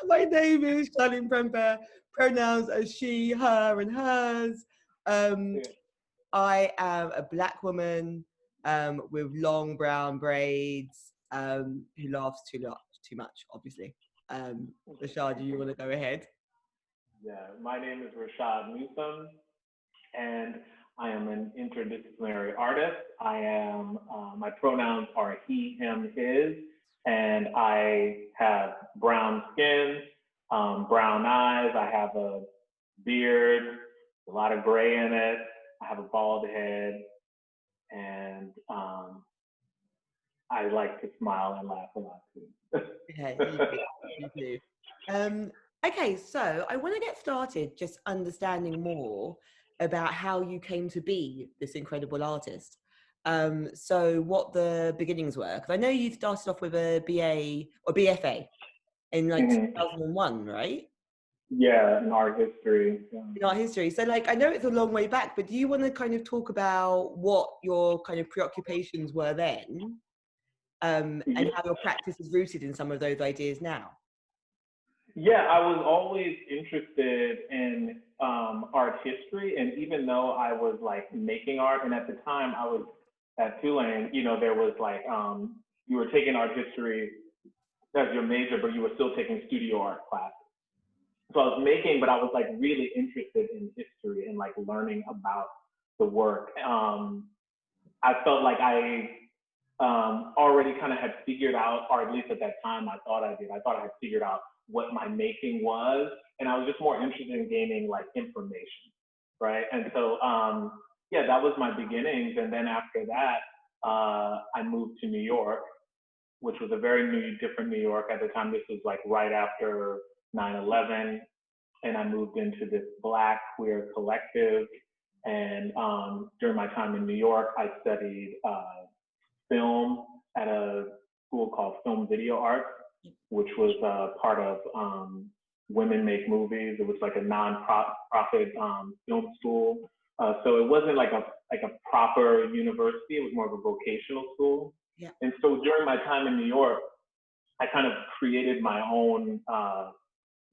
My name is Charlene Prempeh. Pronouns are she, her, and hers. I am a Black woman with long brown braids who laughs too much, obviously. Rashaad, do you want to go ahead? Yeah, my name is Rashaad Newsome, and I am an interdisciplinary artist. My pronouns are he, him, his, and I have brown skin, brown eyes. I have a beard, a lot of gray in it. I have a bald head, and I like to smile and laugh a lot too. Yeah, you do. Okay, so I want to get started just understanding more about how you came to be this incredible artist. So what the beginnings were, because I know you started off with a BA or BFA in like 2001, right? Yeah, in art history. Yeah. In art history. So like, I know it's a long way back, but do you want to kind of talk about what your kind of preoccupations were then? And how your practice is rooted in some of those ideas now? Yeah, I was always interested in art history, and even though I was like making art, and at the time I was at Tulane, there was like you were taking art history as your major, but you were still taking studio art classes. So I was making, but I was like really interested in history and like learning about the work. I felt like I already kind of had figured out, or at least at that time I thought I did. I thought I had figured out what my making was, and I was just more interested in gaining like information, right? And so yeah, that was my beginnings. And then after that, I moved to New York, which was a very different New York at the time. This was like right after 9/11, and I moved into this Black queer collective. And during my time in New York, I studied film at a school called Film Video Art, which was part of Women Make Movies. It was like a non-profit film school. So it wasn't like a proper university. It was more of a vocational school. Yeah. And so during my time in New York, I kind of created my own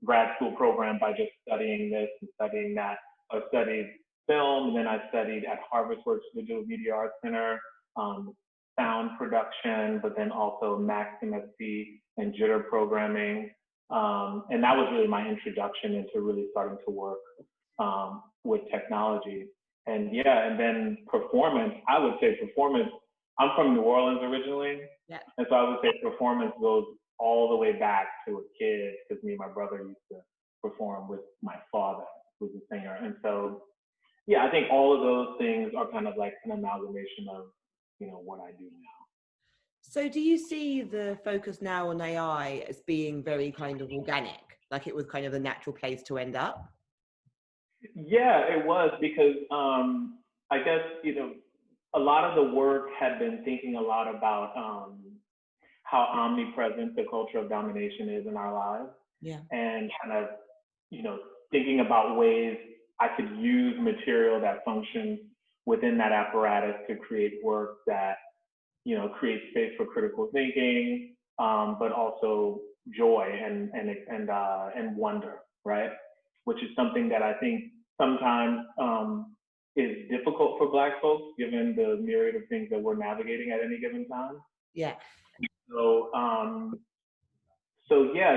grad school program by just studying this and studying that. I studied film, and then I studied at HarvestWorks Digital Media Arts Center, sound production, but then also Max MSP and jitter programming. And that was really my introduction into really starting to work with technology. And yeah, and then performance, I would say performance, I'm from New Orleans originally. Yeah. And so I would say performance goes all the way back to a kid, because me and my brother used to perform with my father, who's a singer. And so, yeah, I think all of those things are kind of like an amalgamation of, what I do now. So do you see the focus now on AI as being very kind of organic, like it was kind of the natural place to end up? Yeah, it was, because I guess, a lot of the work had been thinking a lot about how omnipresent the culture of domination is in our lives. Yeah. And kind of, thinking about ways I could use material that functions within that apparatus to create work that, creates space for critical thinking, but also joy and wonder, right? Which is something that I think sometimes is difficult for Black folks, given the myriad of things that we're navigating at any given time. Yeah. So, yeah,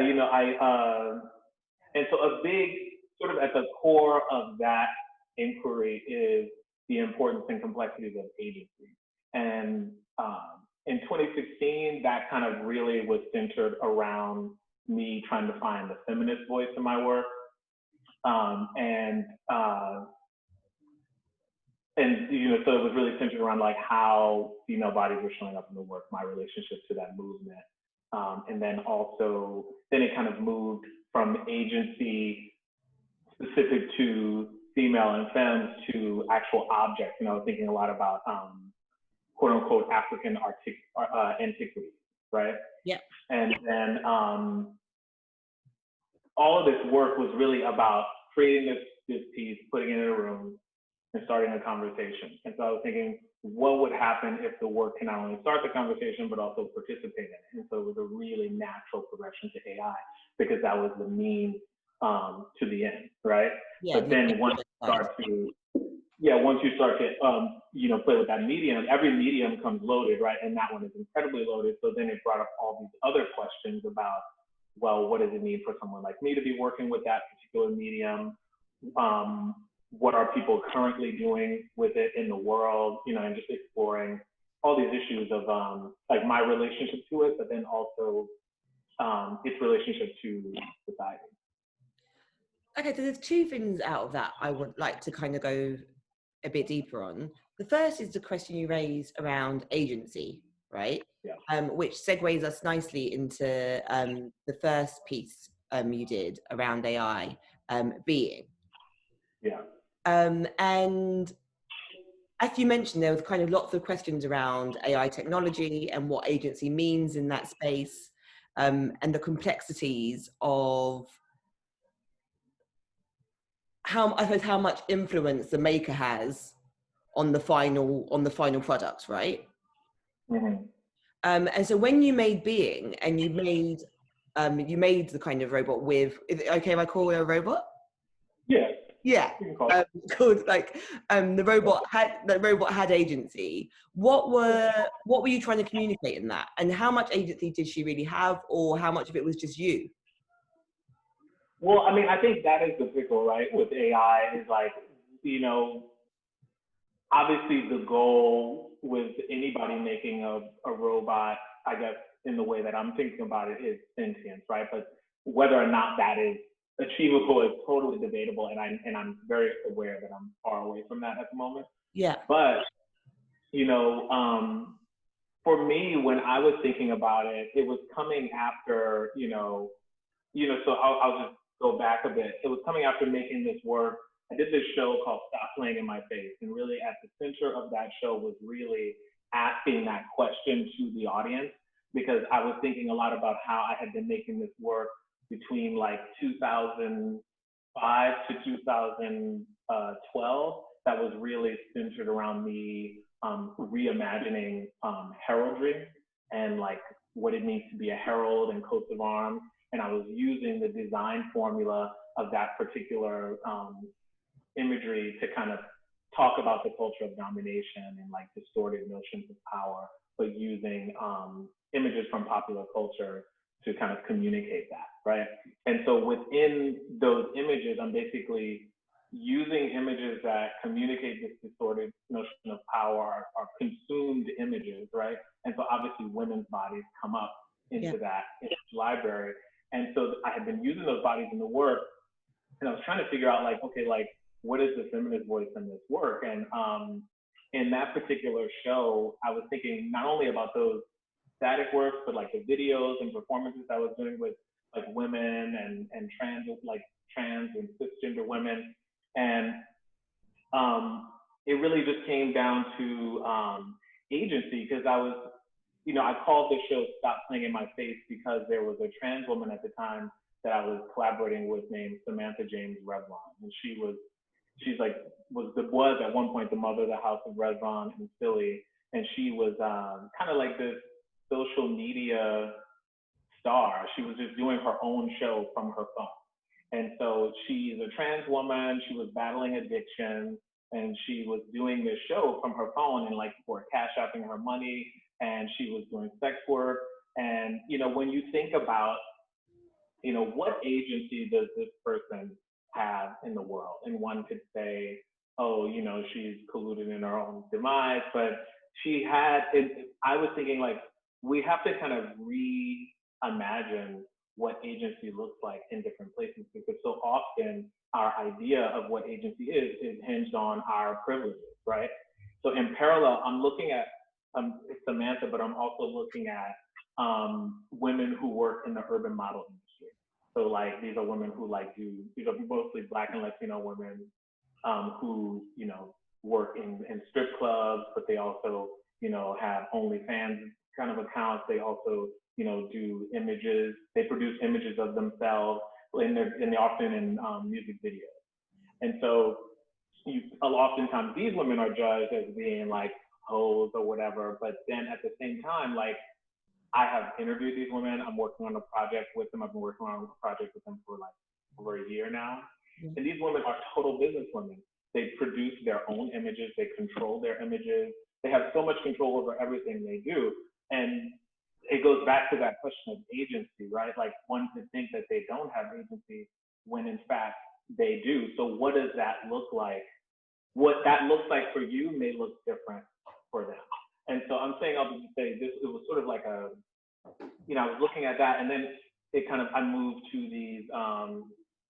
and so a big sort of at the core of that inquiry is the importance and complexities of agency. And in 2016, that kind of really was centered around me trying to find the feminist voice in my work. So it was really centered around like how female bodies were showing up in the work, my relationship to that movement. And then also, then it kind of moved from agency specific to female and femmes to actual objects. I was thinking a lot about quote unquote African antiquity, right? Yeah. And then all of this work was really about creating this piece, putting it in a room, and starting a conversation. And so I was thinking, what would happen if the work can not only start the conversation, but also participate in it? And so it was a really natural progression to AI because that was the means to the end, right? Yeah. But then once you start to, play with that medium, every medium comes loaded, right? And that one is incredibly loaded. So then it brought up all these other questions about, well, what does it mean for someone like me to be working with that particular medium? What are people currently doing with it in the world? And just exploring all these issues of like my relationship to it, but then also its relationship to society. Okay, so there's two things out of that I would like to kind of go a bit deeper on. The first is the question you raised around agency, right? Yeah. Which segues us nicely into the first piece you did around AI, being. Yeah. And as you mentioned, there was kind of lots of questions around AI technology and what agency means in that space, and the complexities of how much influence the maker has on the final product, right? Mm-hmm. And so when you made Being and you made the kind of robot with, is it okay if I call it a robot? Yeah. Yeah. Called like the robot had agency. What were you trying to communicate in that? And how much agency did she really have, or how much of it was just you? Well, I mean, I think that is the pickle, right? With AI is like, obviously the goal with anybody making a robot, I guess, in the way that I'm thinking about it, is sentience, right? But whether or not that is achievable is totally debatable, and I'm very aware that I'm far away from that at the moment. Yeah. But for me, when I was thinking about it, it was coming after, so I'll just go back a bit. It was coming after making this work. I did this show called Stop Playing in My Face. And really at the center of that show was really asking that question to the audience, because I was thinking a lot about how I had been making this work between like 2005 to 2012 that was really centered around me reimagining heraldry and like what it means to be a herald and coats of arms. And I was using the design formula of that particular imagery to kind of talk about the culture of domination and like distorted notions of power, but using images from popular culture to kind of communicate that, right? And so within those images, I'm basically using images that communicate this distorted notion of power, are consumed images, right? And so obviously women's bodies come up into that image library. And so I had been using those bodies in the work, and I was trying to figure out like, okay, like what is the feminist voice in this work? And in that particular show, I was thinking not only about those static works, but like the videos and performances I was doing with like women and trans and cisgender women. And it really just came down to agency, because I was, I called the show Stop Playing in My Face because there was a trans woman at the time that I was collaborating with named Samantha James Revlon. And was at one point the mother of the House of Revlon in Philly. And she was kind of like this social media star. She was just doing her own show from her phone. And so she's a trans woman, she was battling addiction, and she was doing this show from her phone, and like people were cash apping her money, and she was doing sex work. And, when you think about, what agency does this person have in the world? And one could say, oh, she's colluded in her own demise, but I was thinking like, we have to kind of reimagine what agency looks like in different places, because so often our idea of what agency is hinged on our privileges, right? So in parallel, I'm looking at Samantha, but I'm also looking at women who work in the urban model industry. So like these are women who these are mostly Black and Latino women who work in strip clubs, but they also have OnlyFans kind of accounts. They also do images. They produce images of themselves, and they're often in music videos. And so oftentimes these women are judged as being like hoes or whatever. But then at the same time, like I have interviewed these women. I'm working on a project with them. I've been working on a project with them for like over a year now. And these women are total business women. They produce their own images. They control their images. They have so much control over everything they do. And it goes back to that question of agency, right? Like one could think that they don't have agency when in fact they do. So what does that look like? What that looks like for you may look different for them. And so I'm saying, I'll just say this, it was sort of like a, you know, I was looking at that and then it kind of, I moved to these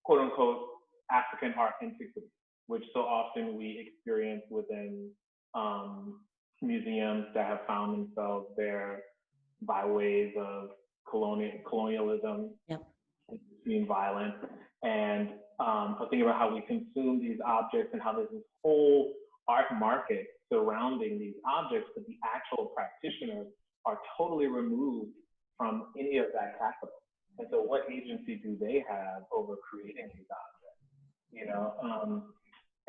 quote unquote African art antiquities, which so often we experience within museums that have found themselves there by ways of colonialism, Yep. being violent. And I was thinking about how we consume these objects and how there's this whole art market surrounding these objects, but the actual practitioners are totally removed from any of that capital. And so what agency do they have over creating these objects? You know?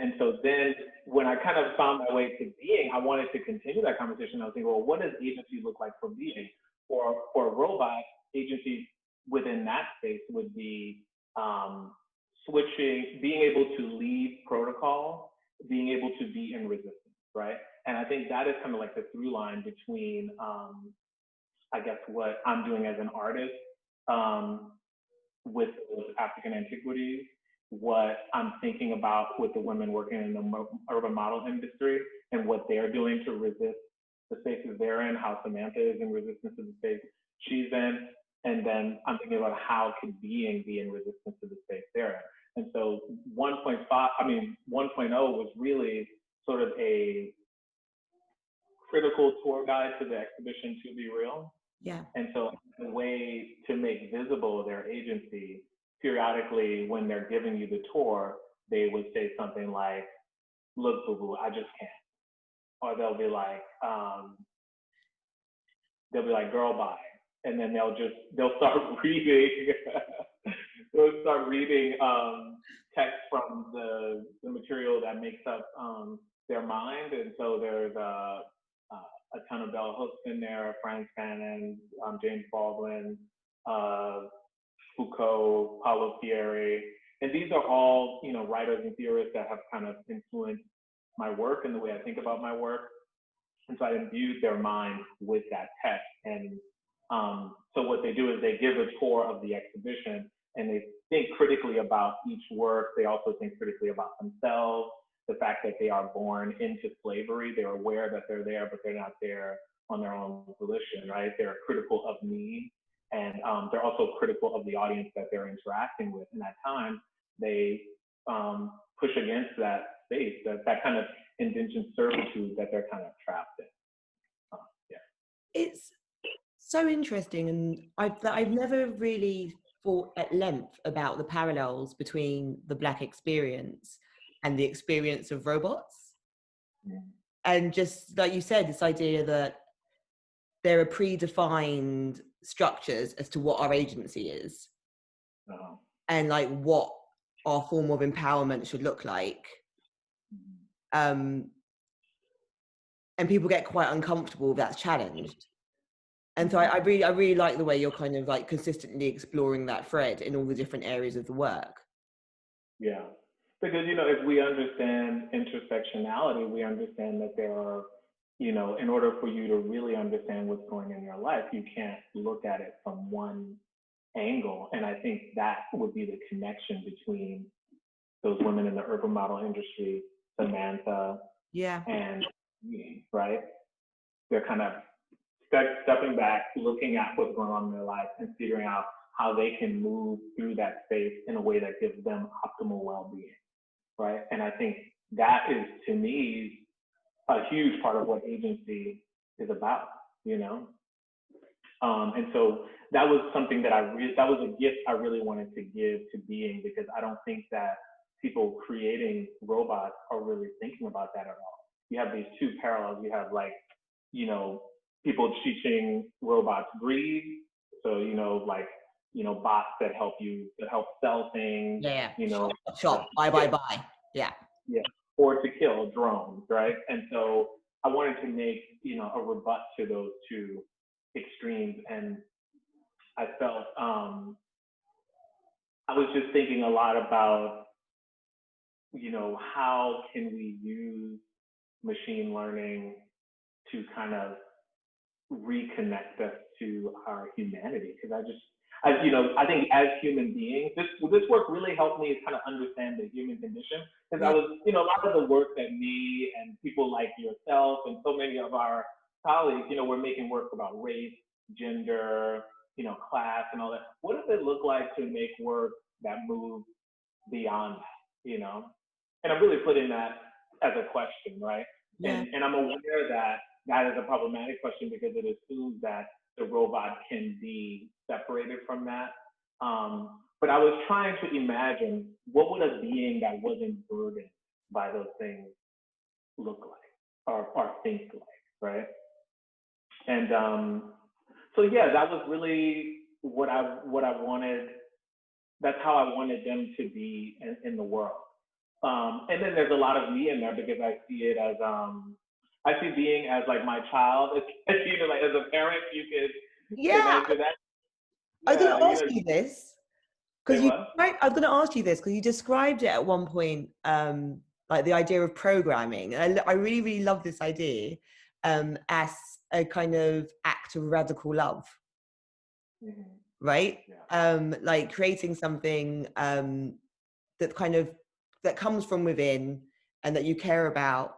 And so then when I kind of found my way to being, I wanted to continue that conversation. I was thinking, well, what does agency look like for being? For robots, agency within that space would be switching, being able to lead protocol, being able to be in resistance, right? And I think that is kind of like the through line between, I guess, what I'm doing as an artist with African antiquities, what I'm thinking about with the women working in the urban model industry and what they're doing to resist the spaces they're in, how Samantha is in resistance to the space she's in. And then I'm thinking about how could being be in resistance to the space they're in. And so 1.0 was really sort of a critical tour guide to the exhibition To Be Real. Yeah. And so the way to make visible their agency, periodically when they're giving you the tour, they would say something like, look, boo-boo, I just can't. Or they'll be like, girl, bye. And then they'll start reading, text from the material that makes up their mind. And so there's a ton of bell hooks in there, Frank Fanon, James Baldwin, Foucault, Paulo Freire. And these are all, you know, writers and theorists that have kind of influenced my work and the way I think about my work. And so I imbued their mind with that text. And so what they do is they give a tour of the exhibition and they think critically about each work. They also think critically about themselves, the fact that they are born into slavery. They're aware that they're there, but they're not there on their own volition, right? They're critical of me. And they're also critical of the audience that they're interacting with. And at times, they push against that space, that kind of indentured servitude that they're kind of trapped in. Yeah. It's so interesting. And I've never really thought at length about the parallels between the Black experience and the experience of robots. Mm. And just like you said, this idea that there are predefined structures as to what our agency is, and like what our form of empowerment should look like. And people get quite uncomfortable if that's challenged. And so I really like the way you're kind of like consistently exploring that thread in all the different areas of the work. Yeah, because, you know, if we understand intersectionality, we understand that there are, you know, in order for you to really understand what's going on in your life, you can't look at it from one angle. And I think that would be the connection between those women in the urban model industry, Samantha, and me, right? They're kind of stepping back, looking at what's going on in their life and figuring out how they can move through that space in a way that gives them optimal well-being, right? And I think that is, to me, a huge part of what agency is about, you know? And so that was something that that was a gift I really wanted to give to being, because I don't think that people creating robots are really thinking about that at all. You have these two parallels. You have, like, you know, people teaching robots breathe. So, you know, like, you know, bots that help sell things. Yeah. You know, shop, buy. Yeah. Yeah. or to kill drones, right? And so I wanted to make, a rebut to those two extremes. And I felt, I was just thinking a lot about, how can we use machine learning to kind of reconnect us to our humanity? Because I think as human beings, this work really helped me kind of understand the human condition. Because Yeah. I was, a lot of the work that me and people like yourself and so many of our colleagues, we're making work about race, gender, class and all that. What does it look like to make work that moves beyond that? And I'm really putting that as a question, right? Yeah. And I'm aware that that is a problematic question because it assumes that the robot can be separated from that. But I was trying to imagine what would a being that wasn't burdened by those things look like or think like, right? And so yeah, that was really what I wanted. That's how I wanted them to be in the world. And then there's a lot of me in there because I see it as I see being as like my child. Like as a parent, you could Yeah. answer that. I was going Yeah, to ask you this say because what? I was going to ask you this because you described it at one point, like the idea of programming. And I really, really love this idea as a kind of act of radical love, Mm-hmm. right? Yeah. Like creating something that kind of that comes from within and that you care about,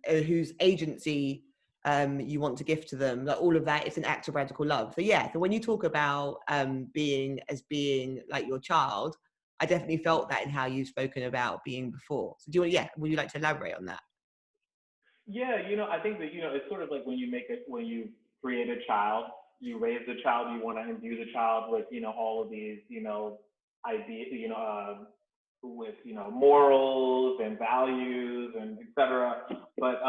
whose agency you want to give to them. Like all of that is an act of radical love. So yeah, so when you talk about being like your child, I definitely felt that in how you've spoken about being before. So would you like to elaborate on that? Yeah, I think that, it's sort of like when you create a child, you raise the child, you want to imbue the child with, all of these, ideas, with, morals and values and et cetera. But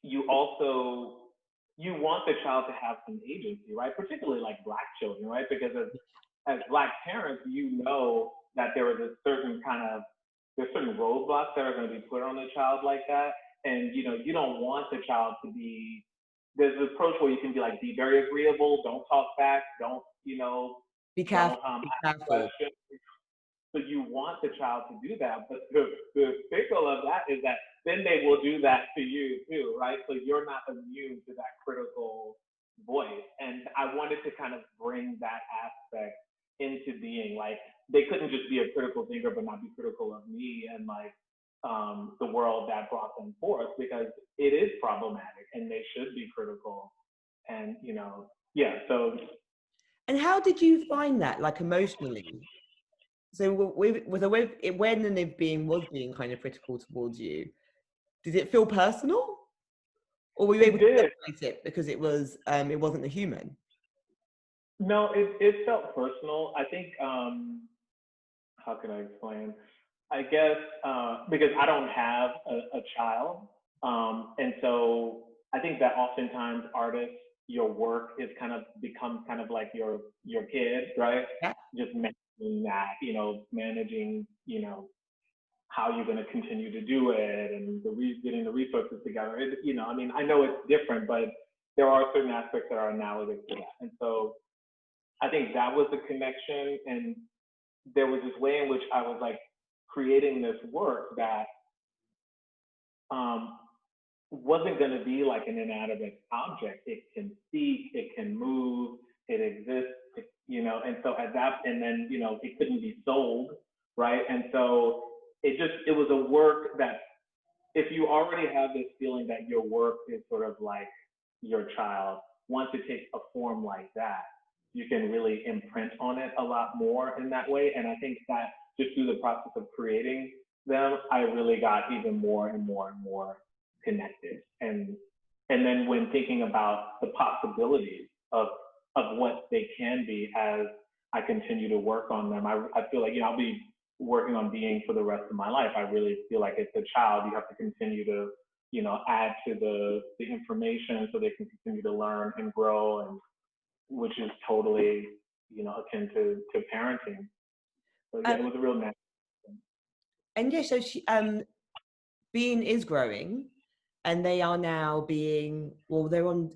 you also, you want the child to have some agency, right? Particularly like Black children, right? Because as Black parents, that there is there's certain roadblocks that are going to be put on the child like that. And, you don't want the child to be, there's an approach where you can be very agreeable, don't talk back, don't, Be don't careful. Be ask careful. questions. So you want the child to do that, but the pickle of that is that then they will do that to you too, right? So you're not immune to that critical voice. And I wanted to kind of bring that aspect into being. Like they couldn't just be a critical thinker but not be critical of me and the world that brought them forth because it is problematic and they should be critical. And yeah. So And how did you find that, like emotionally? So when and if being was being kind of critical towards you, did it feel personal, or were you able it to did. separate it because it wasn't a human? No, it felt personal. I think how can I explain? I guess because I don't have a child, and so I think that oftentimes artists, your work is becomes kind of like your kid, right? Yeah. Just managing that, managing, how you're going to continue to do it and getting the resources together. I mean, I know it's different, but there are certain aspects that are analogous to that. And so I think that was the connection. And there was this way in which I was like creating this work that um, wasn't going to be like an inanimate object. It can speak, it can move, it exists, and so at that, and then, it couldn't be sold, right? And so it was a work that if you already have this feeling that your work is sort of like your child, once it takes a form like that, you can really imprint on it a lot more in that way. And I think that just through the process of creating them, I really got even more and more and more connected. And then when thinking about the possibilities of what they can be as I continue to work on them, I feel like, I'll be working on being for the rest of my life. I really feel like it's a child. You have to continue to, add to the information so they can continue to learn and grow, and which is totally, akin to parenting. So yeah, it Um, was a real natural. and yeah, so Bean is growing, and they are now being, well, they're on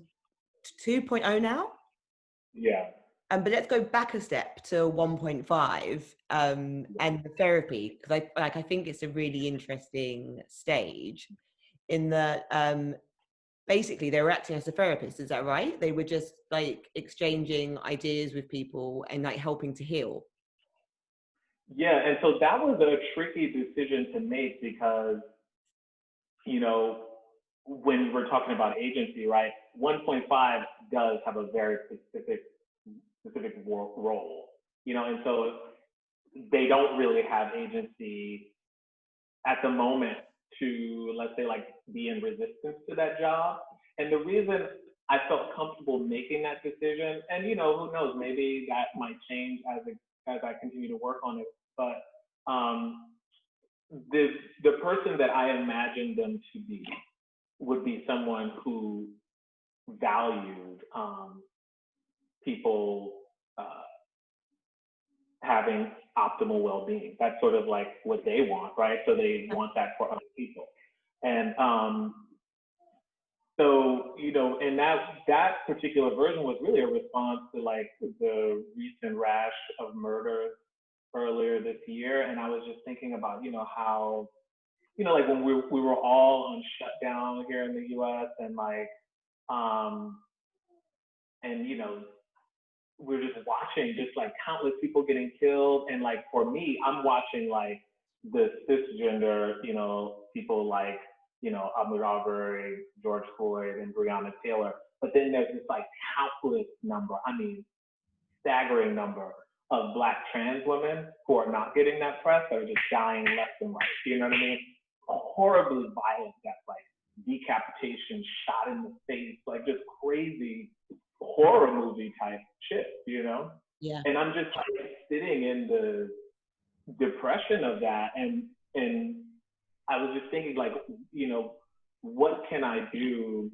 2.0 now. Yeah. But let's go back a step to 1.5 and the therapy, because I think it's a really interesting stage in that basically they were acting as a therapist. Is that right? They were just like exchanging ideas with people and like helping to heal. Yeah, and so that was a tricky decision to make because, you know, when we're talking about agency, right? 1.5 does have a very specific role, you know, and so they don't really have agency at the moment to, let's say, like be in resistance to that job. And the reason I felt comfortable making that decision, and you know, who knows, maybe that might change as I continue to work on it. But the person that I imagined them to be would be someone who valued people having optimal well-being. That's sort of like what they want, right? So they want that for other people. And so, you know, and that particular version was really a response to like the recent rash of murders earlier this year. And I was just thinking about, you know, how, you know, like when we were all on shutdown here in the US and like, and, you know, we're just watching just like countless people getting killed. And like, for me, I'm watching like the cisgender, you know, people like, you know, Ahmaud Arbery, George Floyd, and Breonna Taylor. But then there's this like countless number, I mean, staggering number of Black trans women who are not getting that press, that are just dying left and right. You know what I mean? Horribly violent death, like decapitation, shot in the face, like just crazy horror movie type shit, you know? Yeah. And I'm just like sitting in the depression of that, and I was just thinking like, you know, what can I do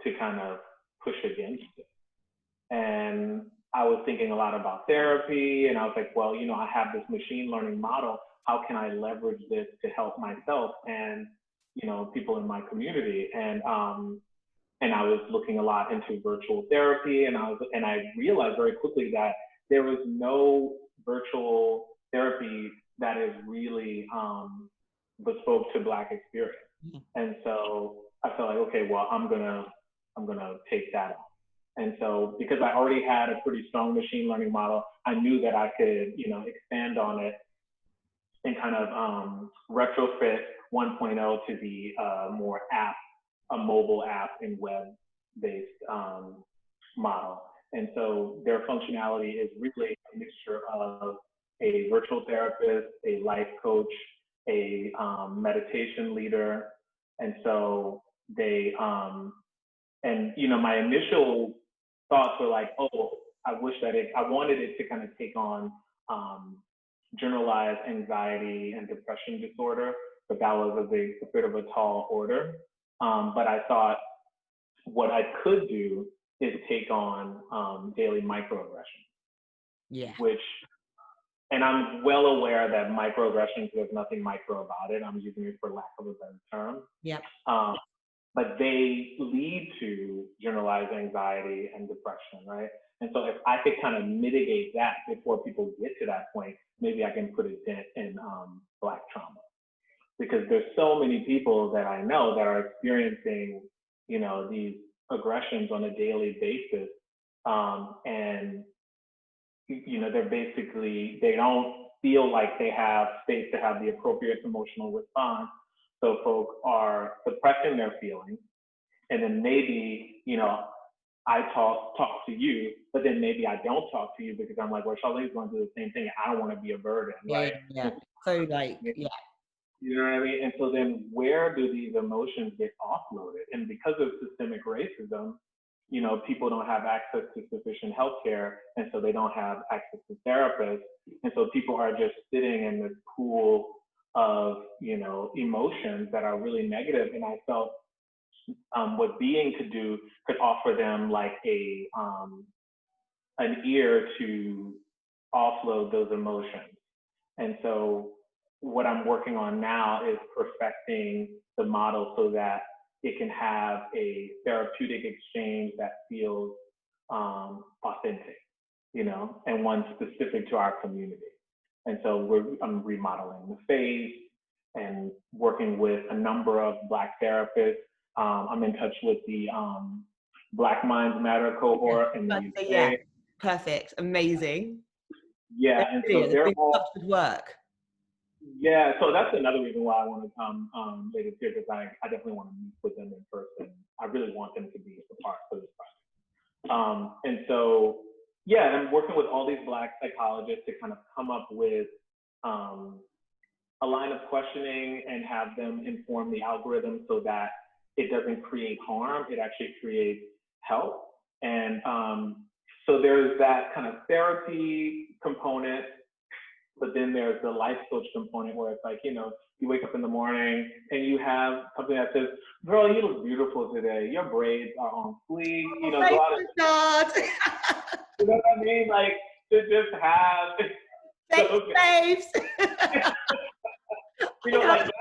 to kind of push against it? And I was thinking a lot about therapy, and I was like, well, you know, I have this machine learning model. How can I leverage this to help myself and, you know, people in my community? And I was looking a lot into virtual therapy, and I realized very quickly that there was no virtual therapy that is really bespoke to Black experience. And so I felt like, okay, well, I'm gonna take that on. And so because I already had a pretty strong machine learning model, I knew that I could, you know, expand on it and kind of retrofit 1.0 to be more a mobile app and web-based model. And so their functionality is really a mixture of a virtual therapist, a life coach, a meditation leader. And so they, and you know, my initial thoughts were like, oh, I wanted it to kind of take on generalized anxiety and depression disorder, but that was a bit of a tall order. But I thought what I could do is take on daily microaggressions. Yeah. Which, and I'm well aware that microaggressions, there's nothing micro about it. I'm using it for lack of a better term. Yep. But they lead to generalized anxiety and depression, right? And so if I could kind of mitigate that before people get to that point, maybe I can put a dent in Black trauma. Because there's so many people that I know that are experiencing, you know, these aggressions on a daily basis. And, you know, they don't feel like they have space to have the appropriate emotional response. So folks are suppressing their feelings. And then maybe, you know, I talk to you, but then maybe I don't talk to you because I'm like, well, Charlene's going to do the same thing. I don't want to be a burden, right? Yeah. So like, yeah. You know what I mean? And so then where do these emotions get offloaded? And because of systemic racism, you know, people don't have access to sufficient health care, and so they don't have access to therapists. And so people are just sitting in this pool of, you know, emotions that are really negative. And I felt what being could do could offer them like an ear to offload those emotions. And so what I'm working on now is perfecting the model so that it can have a therapeutic exchange that feels authentic, you know, and one specific to our community. And so I'm remodeling the space and working with a number of Black therapists. I'm in touch with the Black Minds Matter cohort in the UK. Yeah, perfect, amazing. Yeah, and so they're all such good work. Yeah, so that's another reason why I want to come later this year, because I definitely want to meet with them in person. I really want them to be a part of this project. And so, yeah, I'm working with all these Black psychologists to kind of come up with a line of questioning and have them inform the algorithm so that it doesn't create harm, it actually creates help. And so there's that kind of therapy component, but then there's the life coach component where it's like, you know, you wake up in the morning and you have something that says, girl, you look beautiful today. Your braids are on fleek. You know, go out and, you know what I mean? Like, to just have babes. You know, like that.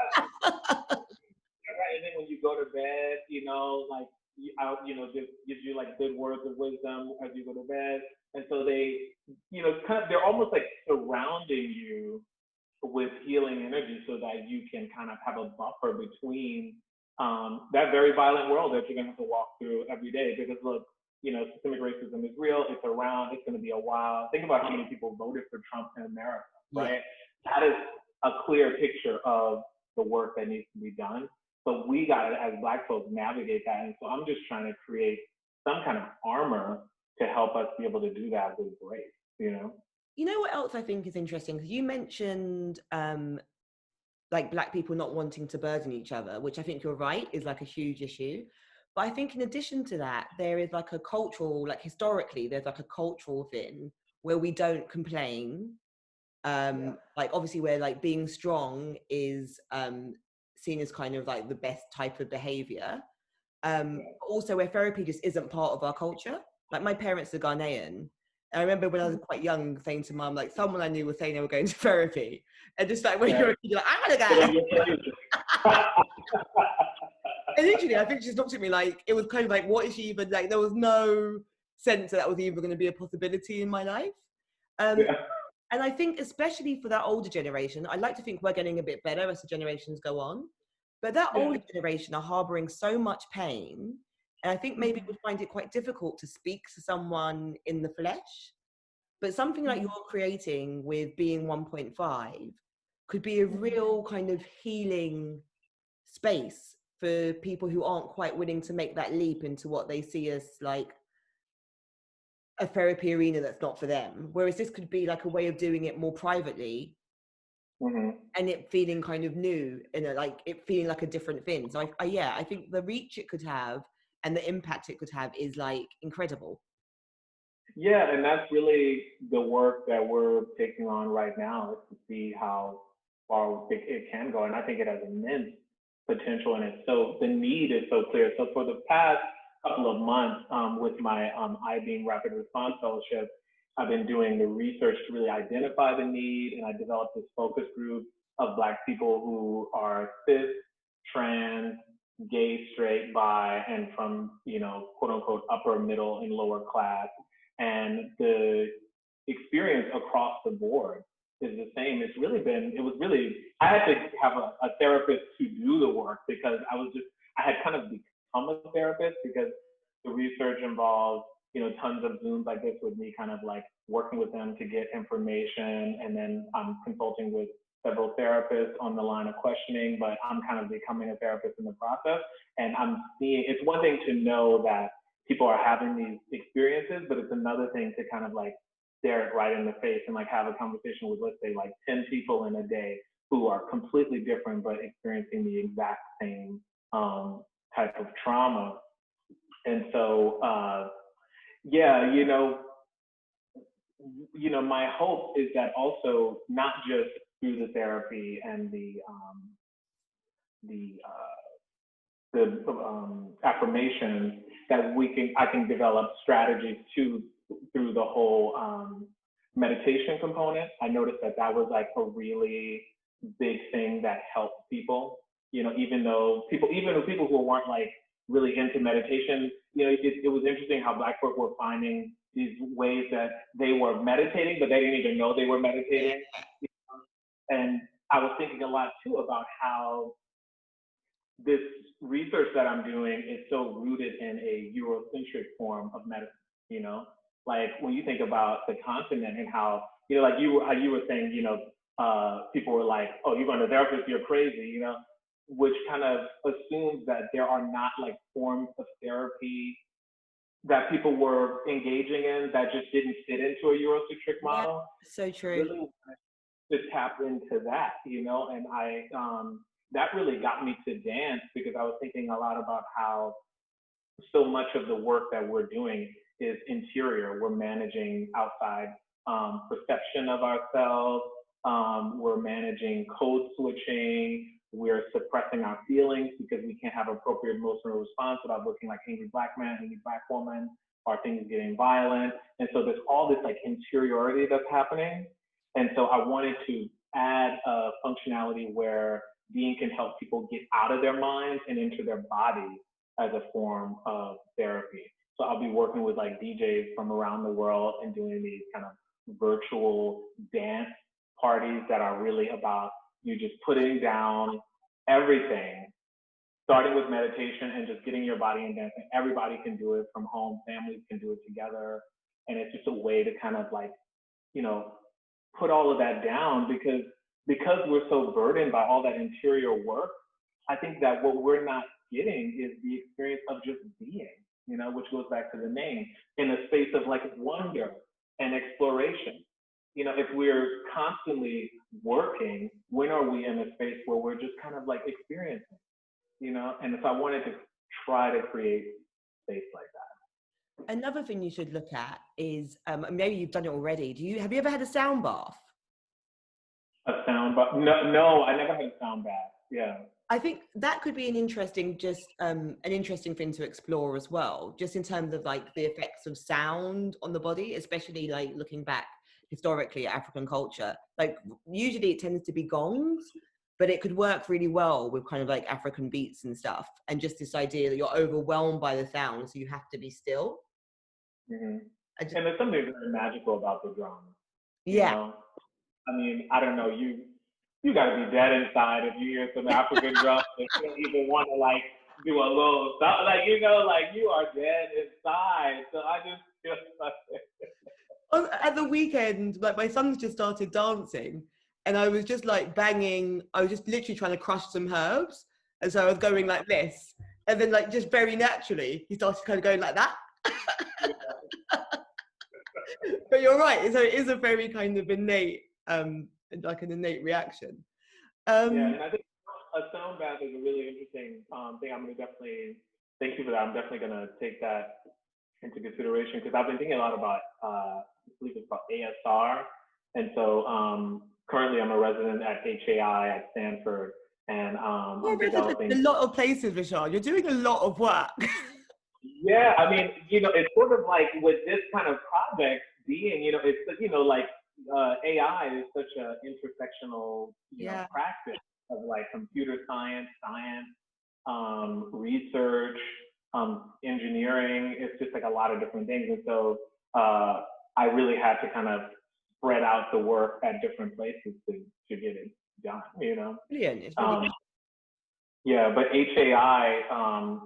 Right? And then when you go to bed, you know, like, you know, just gives you like good words of wisdom as you go to bed. And so they, you know, kind of, they're almost like surrounding you with healing energy so that you can kind of have a buffer between that very violent world that you're going to have to walk through every day. Because look, you know, systemic racism is real. It's around. It's going to be a while. Think about how many people voted for Trump in America, right? That is a clear picture of the work that needs to be done. So we got to, as Black folks, navigate that. And so I'm just trying to create some kind of armor to help us be able to do that with grace, you know? You know what else I think is interesting? Because you mentioned like Black people not wanting to burden each other, which I think you're right is like a huge issue. But I think in addition to that, there is like a cultural, like historically, there's like a cultural thing where we don't complain. Like obviously where like being strong is seen as kind of like the best type of behavior. Also where therapy just isn't part of our culture. Like my parents are Ghanaian. I remember when I was quite young saying to mum, like someone I knew was saying they were going to therapy. And just like when you're a kid, you're like, I'm gonna go. And literally, I think she just looked at me like, it was kind of like, what is she even like? There was no sense that was even going to be a possibility in my life. And I think especially for that older generation, I like to think we're getting a bit better as the generations go on. But that older generation are harboring so much pain. And I think maybe would find it quite difficult to speak to someone in the flesh. But something like you're creating with Being 1.5 could be a real kind of healing space for people who aren't quite willing to make that leap into what they see as like a therapy arena that's not for them. Whereas this could be like a way of doing it more privately and it feeling kind of new and like it feeling like a different thing. So I think the reach it could have and the impact it could have is like incredible. Yeah, and that's really the work that we're taking on right now, is to see how far it can go. And I think it has immense potential in it. So the need is so clear. So for the past couple of months, with my I-Beam Rapid Response Fellowship, I've been doing the research to really identify the need, and I developed this focus group of Black people who are cis, trans, gay, straight, bi, and from, you know, quote unquote, upper, middle, and lower class. And the experience across the board is the same. I had to have a therapist to do the work because I had kind of become a therapist because the research involves, you know, tons of Zooms like this with me kind of like working with them to get information. And then I'm consulting with several therapists on the line of questioning, but I'm kind of becoming a therapist in the process. And I'm seeing, it's one thing to know that people are having these experiences, but it's another thing to kind of like stare it right in the face and like have a conversation with, let's say, like 10 people in a day who are completely different but experiencing the exact same type of trauma. And so, yeah, you know, my hope is that also not just through the therapy and the affirmations that I can develop strategies through the whole meditation component. I noticed that was like a really big thing that helps people. You know, even people who weren't like really into meditation, you know, it was interesting how Black folk were finding these ways that they were meditating, but they didn't even know they were meditating. And I was thinking a lot too about how this research that I'm doing is so rooted in a Eurocentric form of medicine, you know? Like when you think about the continent and how, you know, like how you were saying, you know, people were like, oh, you're going to therapist, you're crazy, you know, which kind of assumes that there are not like forms of therapy that people were engaging in that just didn't fit into a Eurocentric model. So true. Really to tap into that, you know, and that really got me to dance because I was thinking a lot about how so much of the work that we're doing is interior. We're managing outside perception of ourselves. We're managing code switching. We're suppressing our feelings because we can't have appropriate emotional response without looking like angry Black man, angry Black woman, or things getting violent. And so there's all this like interiority that's happening. And so I wanted to add a functionality where being can help people get out of their minds and into their bodies as a form of therapy. So I'll be working with like DJs from around the world and doing these kind of virtual dance parties that are really about you just putting down everything, starting with meditation and just getting your body in dancing. Everybody can do it from home. Families can do it together. And it's just a way to kind of like, you know, put all of that down because we're so burdened by all that interior work. I think that what we're not getting is the experience of just being, you know, which goes back to the name, in a space of like wonder and exploration. You know, if we're constantly working, when are we in a space where we're just kind of like experiencing, you know? And if I wanted to try to create space like that. Another thing you should look at is, maybe you've done it already. Have you ever had a sound bath? A sound bath? No, I never had a sound bath. Yeah. I think that could be an interesting thing to explore as well, just in terms of like the effects of sound on the body, especially like looking back historically at African culture. Like usually it tends to be gongs, but it could work really well with kind of like African beats and stuff. And just this idea that you're overwhelmed by the sound, so you have to be still. Mm-hmm. And there's something very magical about the drum. Yeah. You know? I mean, I don't know, you gotta be dead inside if you hear some African drum and you don't even want to like do a little stuff. Like, you know, like you are dead inside. So I just feel like at the weekend, like my son's just started dancing and I was just like I was just literally trying to crush some herbs. And so I was going like this. And then like just very naturally, he started kind of going like that. But you're right. So it is a very kind of innate, like an innate reaction. Yeah, and I think a sound bath is a really interesting thing. I'm gonna definitely thank you for that. I'm definitely gonna take that into consideration because I've been thinking a lot about I believe it's called ASR, and so currently I'm a resident at HAI at Stanford, and I'm developing a lot of places, Rashaad. You're doing a lot of work. Yeah, I mean, you know, it's sort of like with this kind of project being, you know, it's, you know, like AI is such an intersectional, you know, practice of like computer science, research, engineering. It's just like a lot of different things. And so I really had to kind of spread out the work at different places to get it done, you know? Brilliant. It's really yeah, but HAI,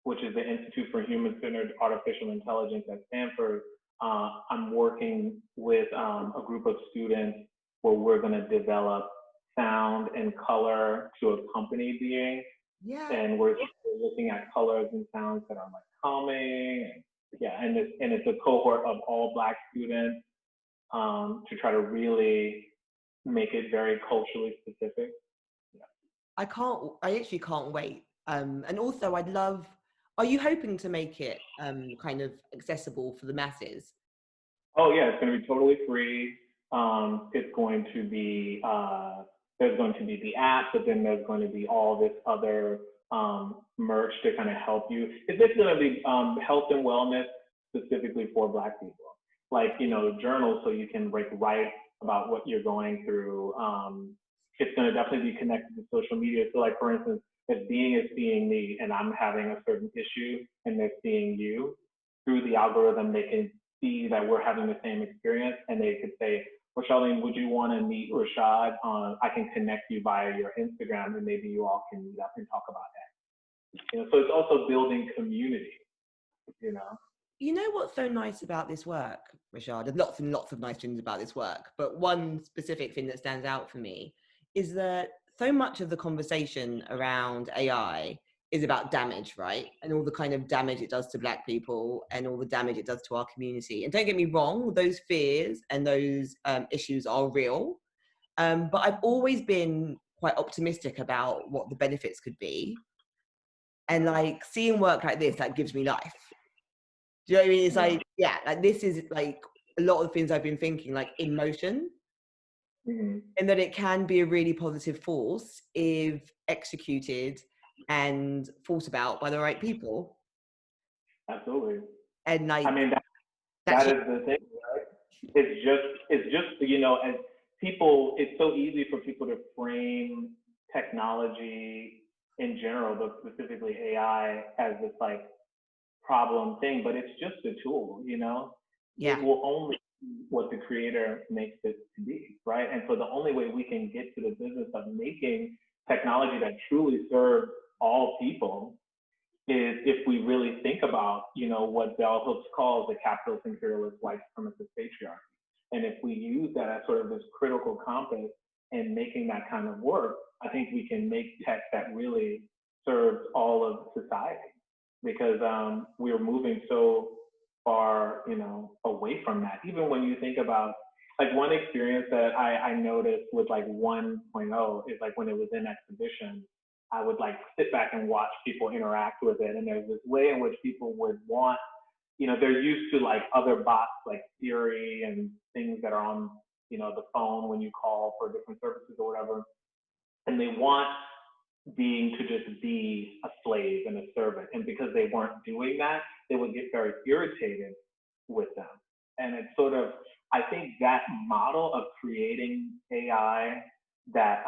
which is the Institute for Human-Centered Artificial Intelligence at Stanford, I'm working with a group of students where we're going to develop sound and color to accompany being. Yeah. And we're looking at colors and sounds that are like calming. And it's a cohort of all Black students to try to really make it very culturally specific. I actually can't wait. And also are you hoping to make it kind of accessible for the masses? Oh yeah, it's going to be totally free. It's going to be, there's going to be the app, but then there's going to be all this other merch to kind of help you. It's just going to be health and wellness specifically for Black people. Like, you know, journals so you can write about what you're going through. it's going to definitely be connected to social media. So like, for instance, if being is seeing me and I'm having a certain issue and they're seeing you, through the algorithm, they can see that we're having the same experience, and they could say, well, Charlene, would you want to meet Rashaad I can connect you via your Instagram, and maybe you all can meet up and talk about that. You know, so it's also building community, you know. You know what's so nice about this work, Rashaad? There's lots and lots of nice things about this work, but one specific thing that stands out for me is that so much of the conversation around AI is about damage, right? And all the kind of damage it does to Black people and all the damage it does to our community. And don't get me wrong, those fears and those issues are real. But I've always been quite optimistic about what the benefits could be. And like seeing work like this, that gives me life. Do you know what I mean? It's like, yeah, like this is like a lot of the things I've been thinking, like in motion, and that it can be a really positive force if executed and thought about by the right people. Absolutely. And like, I mean, that is the thing, right? It's just, you know, as people, it's so easy for people to frame technology in general, but specifically AI, as this like problem thing, but it's just a tool, you know? yeah, It will only be what the creator makes it to be, right? And so the only way we can get to the business of making technology that truly serves all people is if we really think about, you know, what Bell Hooks calls the capitalist, imperialist, white supremacist patriarchy. And if we use that as sort of this critical compass in making that kind of work, I think we can make tech that really serves all of society, because we're moving so far, you know, away from that. Even when you think about, like, one experience that I noticed with like 1.0 is like when it was in exhibition, I would like sit back and watch people interact with it. And there's this way in which people would want, you know, they're used to like other bots like Siri and things that are on, you know, the phone when you call for different services or whatever. And they want being to just be a slave and a servant. And because they weren't doing that, they would get very irritated with them. And it's sort of, I think that model of creating AI that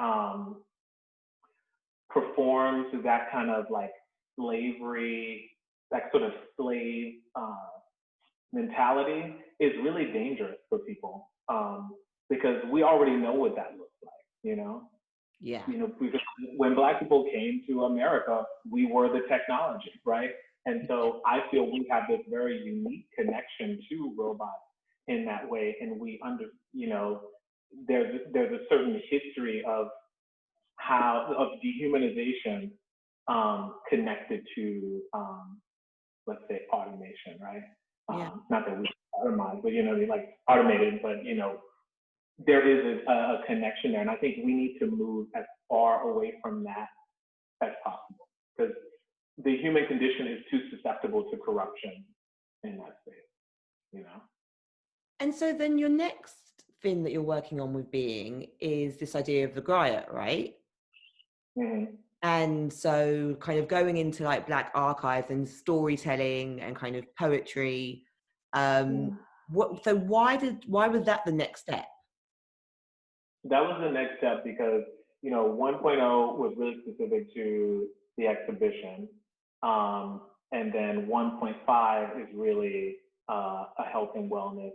performs that kind of like slavery, that sort of slave mentality is really dangerous for people, because we already know what that looks like, you know? yeah, You know, because when Black people came to America, we were the technology, right? And so I feel we have this very unique connection to robots in that way. And we you know, there's a certain history of dehumanization connected to, let's say, automation, right? yeah. Not that we automate, but, you know, like automated, but, you know, there is a connection there. And I think we need to move as far away from that as possible, because the human condition is too susceptible to corruption in that space, you know? And so then your next thing that you're working on with Being is this idea of the griot, right? Mm-hmm. And so kind of going into like Black archives and storytelling and kind of poetry. So why was that the next step? That was the next step because, you know, 1.0 was really specific to the exhibition. And then 1.5 is really a health and wellness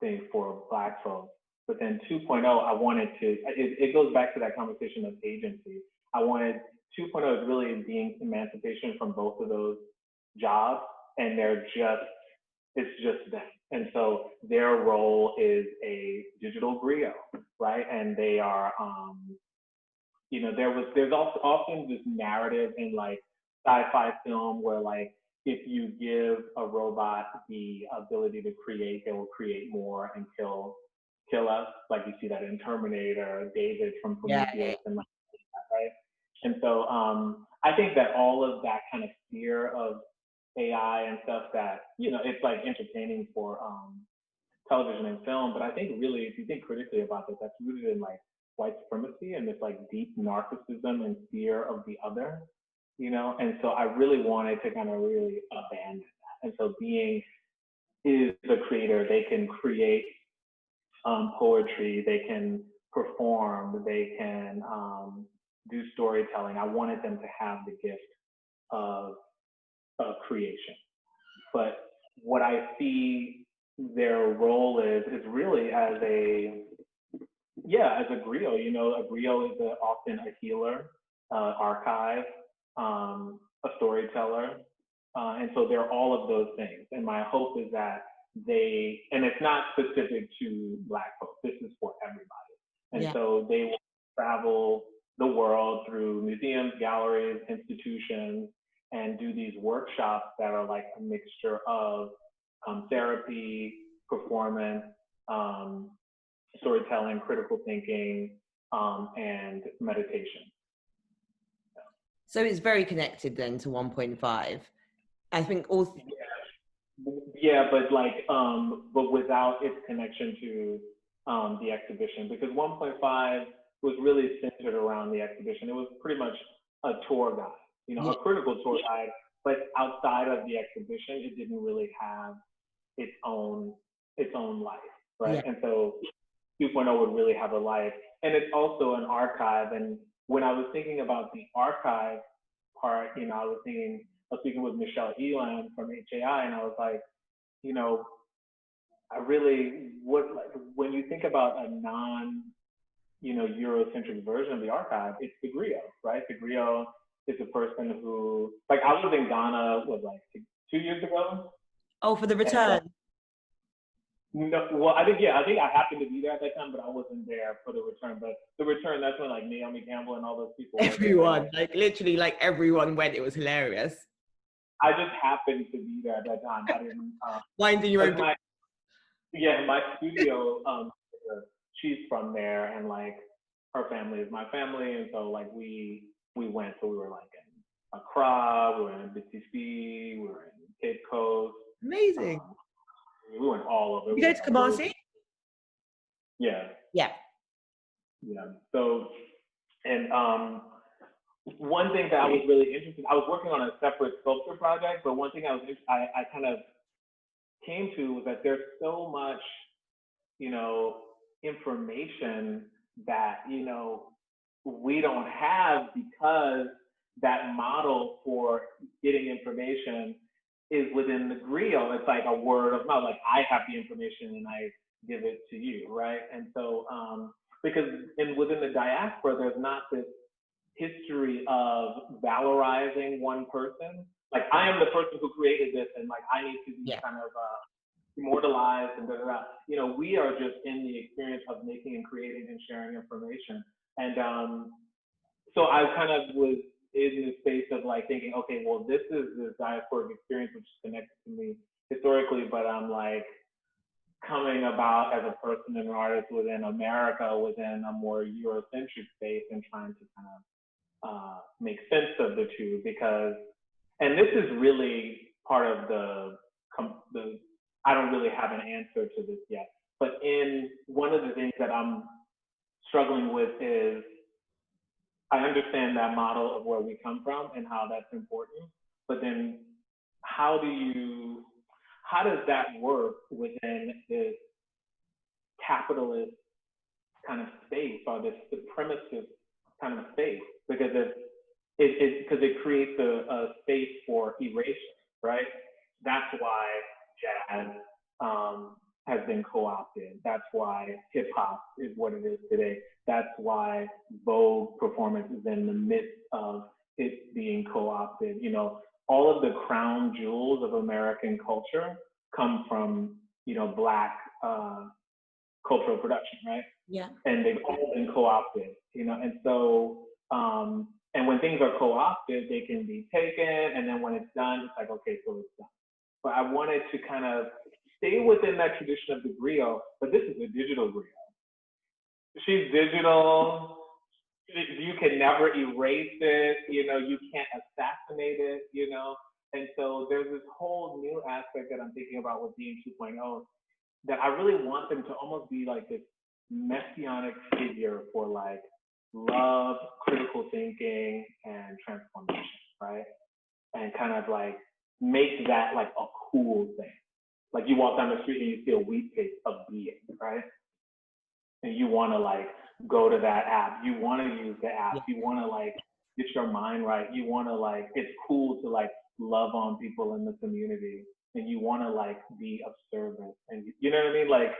thing for Black folks. But then 2.0, I wanted to, it goes back to that conversation of agency. 2.0 is really being emancipation from both of those jobs, and it's just them. And so their role is a digital griot, right? And they are, you know, there's also often this narrative in like sci-fi film where like if you give a robot the ability to create, they will create more and kill us. Like you see that in Terminator, David from Prometheus, Yeah. and like that, right? And so I think that all of that kind of fear of AI and stuff that, you know, it's like entertaining for television and film, but I think really, if you think critically about this, that's rooted in like white supremacy and this like deep narcissism and fear of the other, you know? And so I really wanted to kind of really abandon that. And so Being is the creator. They can create poetry, they can perform, they can do storytelling. I wanted them to have the gift of creation. But what I see their role is really as a griot. You know, a griot is often a healer, archive, a storyteller, and so they're all of those things. And my hope is that and it's not specific to Black folks. This is for everybody. And so they will travel the world through museums, galleries, institutions, and do these workshops that are like a mixture of therapy, performance, storytelling, critical thinking, and meditation. So it's very connected then to 1.5. I think also. Yeah, but like, but without its connection to the exhibition, because 1.5 was really centered around the exhibition. It was pretty much a tour guide, you know, a critical tour guide, but outside of the exhibition, it didn't really have its own life, right? And so 2.0 would really have a life, and it's also an archive. And when I was thinking about the archive part, you know, I was speaking with Michelle Elam from HAI, and I was like, you know, I really would like, when you think about a Eurocentric version of the archive, it's the griot, right? The griot is a person who, like, I was in Ghana, 2 years ago? Oh, for the return. No, well, I think I happened to be there at that time, but I wasn't there for the return. But the return, that's when like Naomi Campbell and all those people. Everyone, like literally, like everyone went. It was hilarious. I just happened to be there at that time. I didn't. Minding your own. My studio. She's from there, and like her family is my family, and so like we went. So we were like in Accra, we were in Mississippi, we were in Cape Coast. Amazing. We went all over. You go to Kumasi? Yeah. Yeah. Yeah. So, and one thing that I was really interested, I was working on a separate sculpture project, but one thing I kind of came to was that there's so much, you know, information that, you know, we don't have, because that model for getting information is within the griot. It's like a word of mouth. Like, I have the information and I give it to you, right? And so, because within the diaspora, there's not this history of valorizing one person. Like, I am the person who created this, and like I need to be kind of immortalized and da da da. You know, we are just in the experience of making and creating and sharing information. And so I kind of was in the space of like thinking, okay, well, this is the diasporic experience which is connected to me historically, but I'm like coming about as a person and an artist within America, within a more Eurocentric space, and trying to kind of make sense of the two, because, and this is really part of the I don't really have an answer to this yet, but in one of the things that I'm struggling with is, I understand that model of where we come from and how that's important, but then how does that work within this capitalist kind of space, or this supremacist kind of space? Because it creates a space for erasure, right? That's why jazz has been co-opted. That's why hip hop is what it is today. That's why Vogue performance is in the midst of it being co-opted. You know, all of the crown jewels of American culture come from, you know, Black cultural production, right? Yeah. And they've all been co-opted, you know, and so, and when things are co-opted, they can be taken, and then when it's done, it's like, okay, so it's done. But I wanted to kind of stay within that tradition of the griot, but this is a digital griot. She's digital. You can never erase it. You know, you can't assassinate it, you know? And so there's this whole new aspect that I'm thinking about with being 2.0, that I really want them to almost be like this messianic figure for like love, critical thinking, and transformation, right? And kind of like make that like a cool thing. Like, you walk down the street and you see a wheat paste of being, right? And you want to like go to that app. You want to use the app. Yeah. You want to like get your mind right. You want to like, it's cool to like love on people in the community, and you want to like be of service, and you know what I mean? Like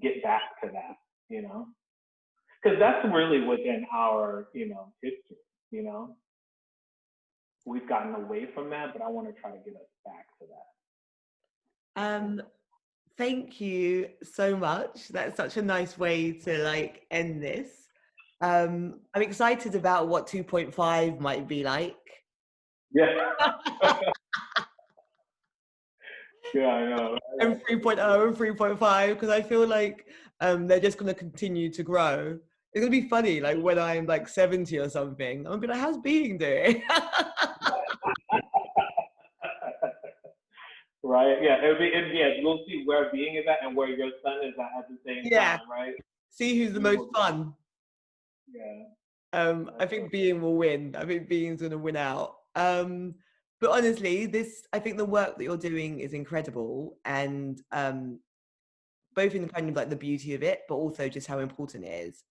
get back to that, you know? Because that's really within our, history, you know? We've gotten away from that, but I want to try to get us back to that. Thank you so much. That's such a nice way to like end this. I'm excited about what 2.5 might be like. Yeah. Yeah, I know. And 3.0 and 3.5, because I feel like they're just going to continue to grow. It's going to be funny, like when I'm like 70 or something, I'm going to be like, how's being doing? Right? Yeah, yeah, we'll see where being is at and where your son is at the same Yeah. time, right? See who's the most fun. Yeah. I think being will win. I think being's going to win out. But honestly, I think the work that you're doing is incredible, and both in kind of like the beauty of it, but also just how important it is.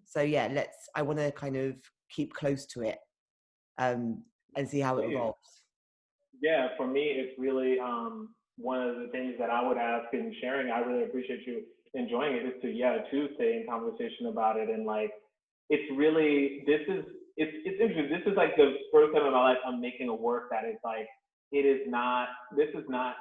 So yeah, I want to kind of keep close to it, and see how it evolves. Yeah, for me, it's really one of the things that I would ask in sharing. I really appreciate you enjoying it. Is to stay in conversation about it, and like it's really it's interesting. This is like the first time in my life I'm making a work that is like it is not. This is not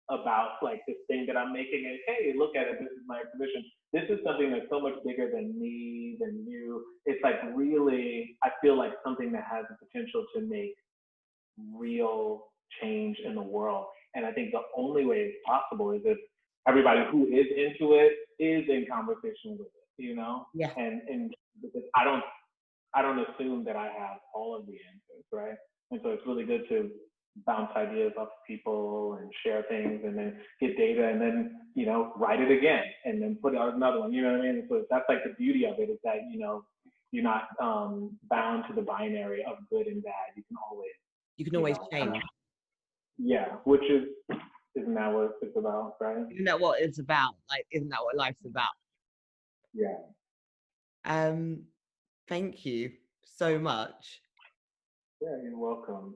about like this thing that I'm making and hey, look at it, this is my exhibition. This is something that's so much bigger than me, than you. It's like really, I feel like something that has the potential to make real change in the world. And I think the only way it's possible is if everybody who is into it is in conversation with it, you know? Yeah. And because I don't assume that I have all of the answers, right? And so it's really good to bounce ideas off people and share things and then get data and then, write it again and then put out another one, you know what I mean? So that's like the beauty of it is that, you're not bound to the binary of good and bad. You can always change. Yeah, which isn't that what it's about, right? Isn't that what it's about? Like, isn't that what life's about? Yeah. Thank you so much. Yeah, you're welcome.